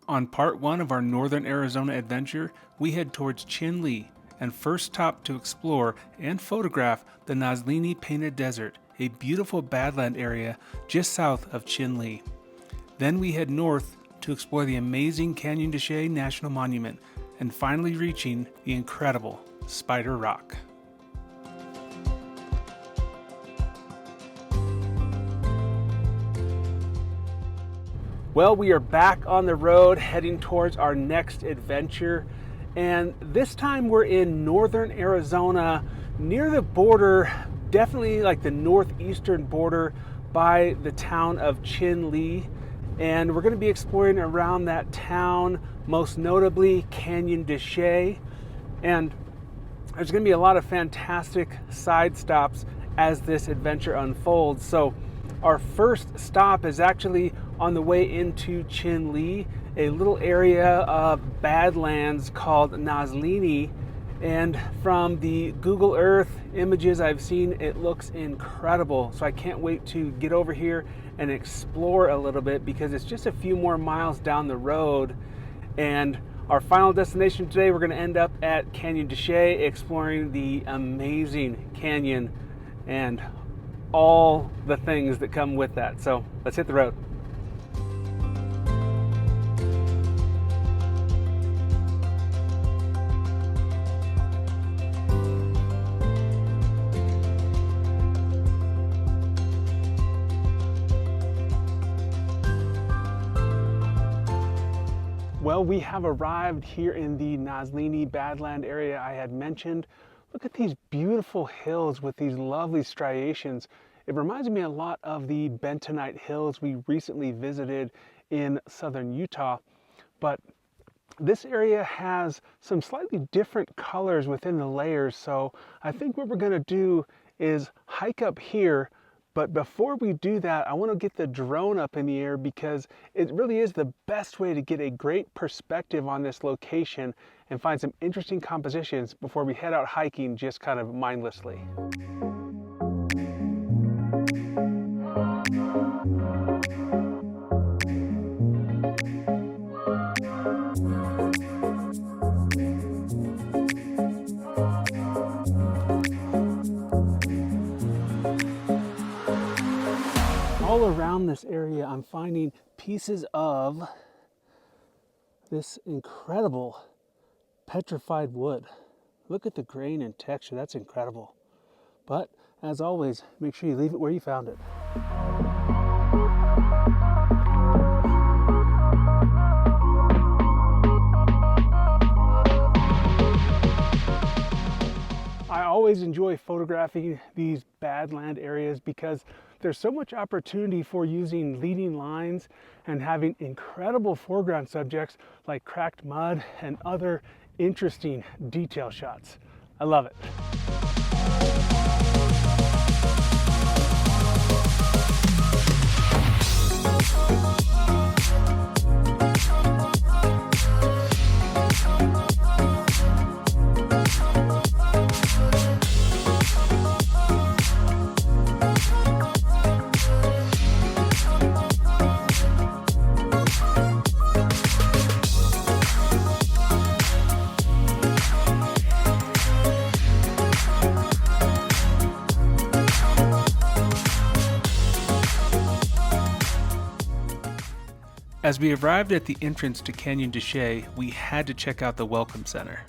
On part 1 of our Northern Arizona adventure, we head towards Chinle and first stop to explore and photograph the Nozlini Painted Desert, a beautiful badland area just south of Chinle. Then we head north to explore the amazing Canyon de Chelly National Monument and finally reaching the incredible Spider Rock. Well, we are back on the road heading towards our next adventure, and this time we're in northern Arizona near the border, definitely like the northeastern border by the town of Chinle, and we're going to be exploring around that town, most notably Canyon de Chelly, and there's going to be a lot of fantastic side stops as this adventure unfolds. So our first stop is actually on the way into Chinle, a little area of badlands called Nozlini, and from the Google Earth images I've seen, it looks incredible. So I can't wait to get over here and explore a little bit because it's just a few more miles down the road. And our final destination today, we're going to end up at Canyon de Chelly, exploring the amazing canyon and all the things that come with that. So let's hit the road. Well, we have arrived here in the Nozlini Badland area I had mentioned. Look at these beautiful hills with these lovely striations. It reminds me a lot of the Bentonite Hills we recently visited in southern Utah, but this area has some slightly different colors within the layers. So I think what we're going to do is hike up here. But before we do that, I want to get the drone up in the air because it really is the best way to get a great perspective on this location and find some interesting compositions before we head out hiking just kind of mindlessly. All around this area, I'm finding pieces of this incredible petrified wood. Look at the grain and texture, that's incredible. But as always, make sure you leave it where you found it. I always enjoy photographing these badland areas because there's so much opportunity for using leading lines and having incredible foreground subjects like cracked mud and other interesting detail shots. I love it. As we arrived at the entrance to Canyon de Chelly, we had to check out the Welcome Center.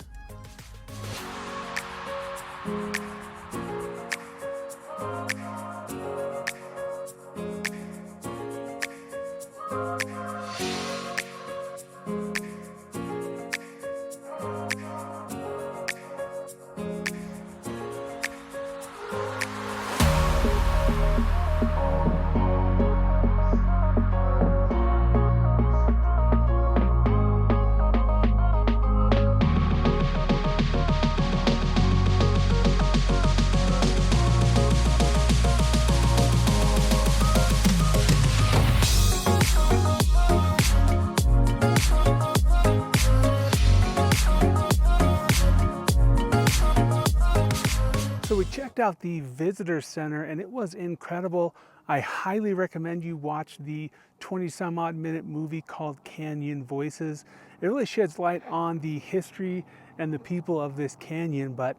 checked out the visitor center and it was incredible. I highly recommend you watch the 20 some odd minute movie called Canyon Voices. It really sheds light on the history and the people of this canyon, but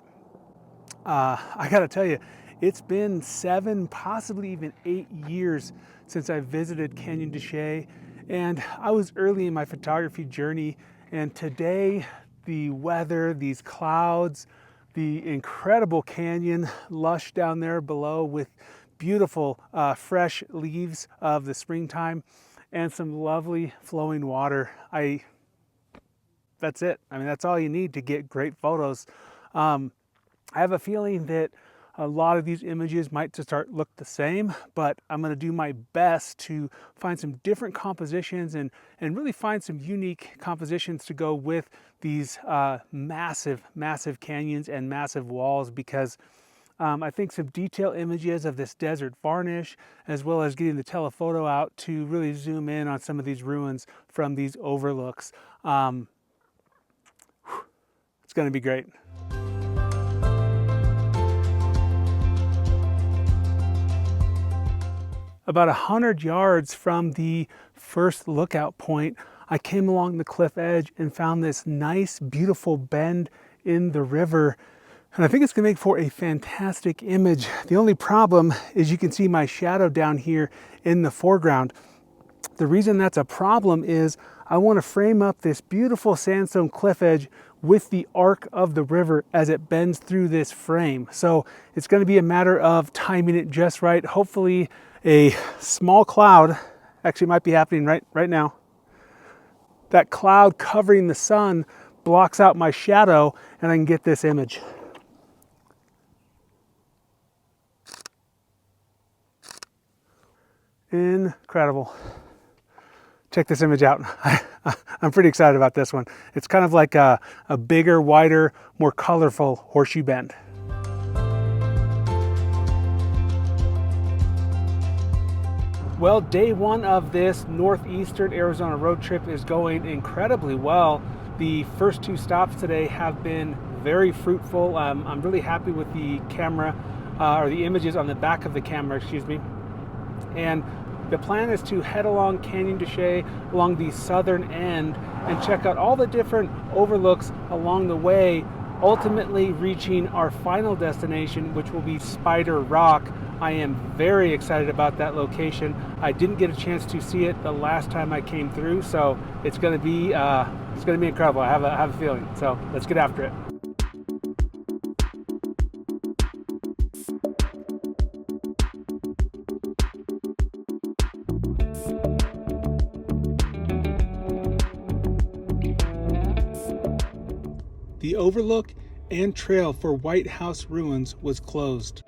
I gotta tell you, it's been 7, possibly even 8 years since I visited Canyon de Chelly, and I was early in my photography journey, and today the weather, these clouds, the incredible canyon, lush down there below with beautiful fresh leaves of the springtime and some lovely flowing water. That's it. I mean, that's all you need to get great photos. I have a feeling that a lot of these images might just start look the same, but I'm going to do my best to find some different compositions and really find some unique compositions to go with these massive canyons and massive walls, because I think some detail images of this desert varnish, as well as getting the telephoto out to really zoom in on some of these ruins from these overlooks. It's going to be great. About 100 yards from the first lookout point, I came along the cliff edge and found this nice, beautiful bend in the river. And I think it's gonna make for a fantastic image. The only problem is you can see my shadow down here in the foreground. The reason that's a problem is I want to frame up this beautiful sandstone cliff edge with the arc of the river as it bends through this frame. So it's going to be a matter of timing it just right. Hopefully a small cloud, actually might be happening right now. That cloud covering the sun blocks out my shadow and I can get this image. Incredible. Check this image out. I'm pretty excited about this one. It's kind of like a bigger, wider, more colorful horseshoe bend. Well, day one of this northeastern Arizona road trip is going incredibly well. The first 2 stops today have been very fruitful. I'm really happy with the camera, or the images on the back of the camera, excuse me. And the plan is to head along Canyon de Chelly along the southern end and check out all the different overlooks along the way, ultimately reaching our final destination, which will be Spider Rock. I am very excited about that location. I didn't get a chance to see it the last time I came through, so it's going to be incredible. I have a feeling. So let's get after it. The overlook and trail for White House Ruins was closed.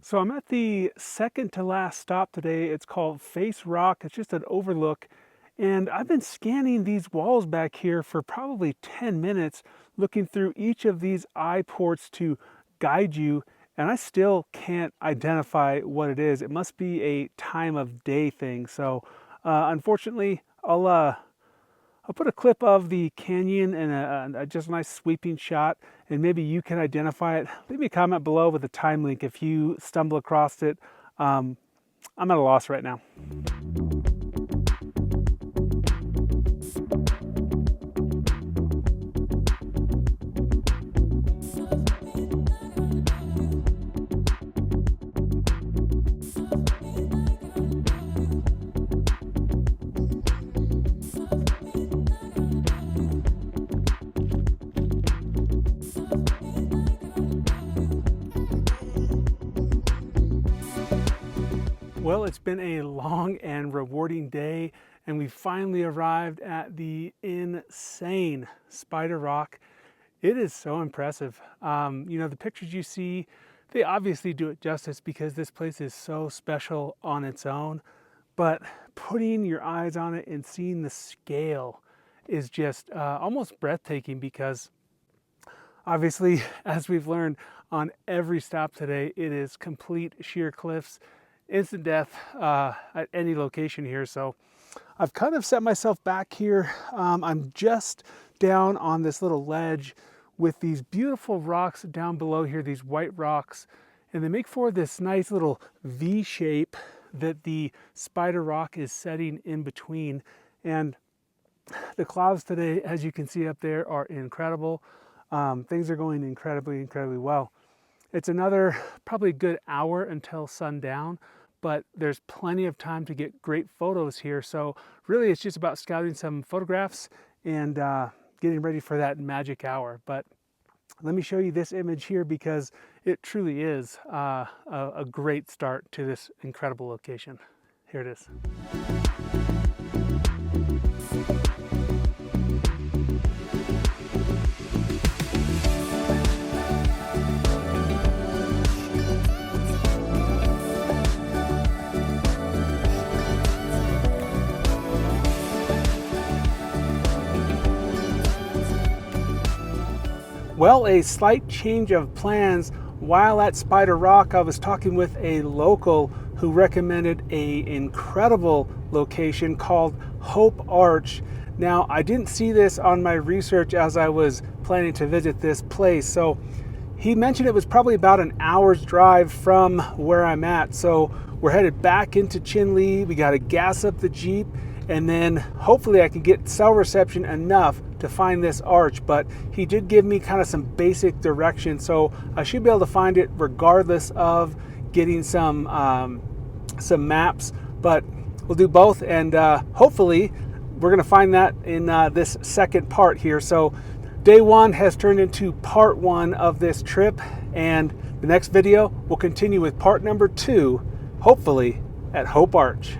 So I'm at the second to last stop today. It's called Face Rock. It's just an overlook. And I've been scanning these walls back here for probably 10 minutes, looking through each of these eye ports to guide you, and I still can't identify what it is. It must be a time of day thing. So unfortunately, I'll put a clip of the canyon and just a nice sweeping shot, and maybe you can identify it. Leave me a comment below with a time link if you stumble across it. I'm at a loss right now. Well, it's been a long and rewarding day, and we finally arrived at the insane Spider Rock. It is so impressive. You know, the pictures you see, they obviously do it justice because this place is so special on its own, but putting your eyes on it and seeing the scale is just almost breathtaking, because Obviously, as we've learned on every stop today, it is complete sheer cliffs, instant death at any location here. So I've kind of set myself back here. I'm just down on this little ledge with these beautiful rocks down below here, these white rocks, and they make for this nice little V shape that the Spider Rock is setting in between. And the clouds today, as you can see up there, are incredible. Things are going incredibly well. It's another probably good hour until sundown, but there's plenty of time to get great photos here. So really it's just about scouting some photographs and getting ready for that magic hour. But let me show you this image here because it truly is a great start to this incredible location. Here it is. Well, a slight change of plans. While at Spider Rock, I was talking with a local who recommended an incredible location called Hope Arch. Now, I didn't see this on my research as I was planning to visit this place. So he mentioned it was probably about an hour's drive from where I'm at. So we're headed back into Chinle. We got to gas up the Jeep, and then hopefully I can get cell reception enough to find this arch. But he did give me kind of some basic directions, so I should be able to find it regardless of getting some maps. But we'll do both, and hopefully we're going to find that in this second part here. So day one has turned into part one of this trip, and the next video will continue with part number two, hopefully at Hope Arch.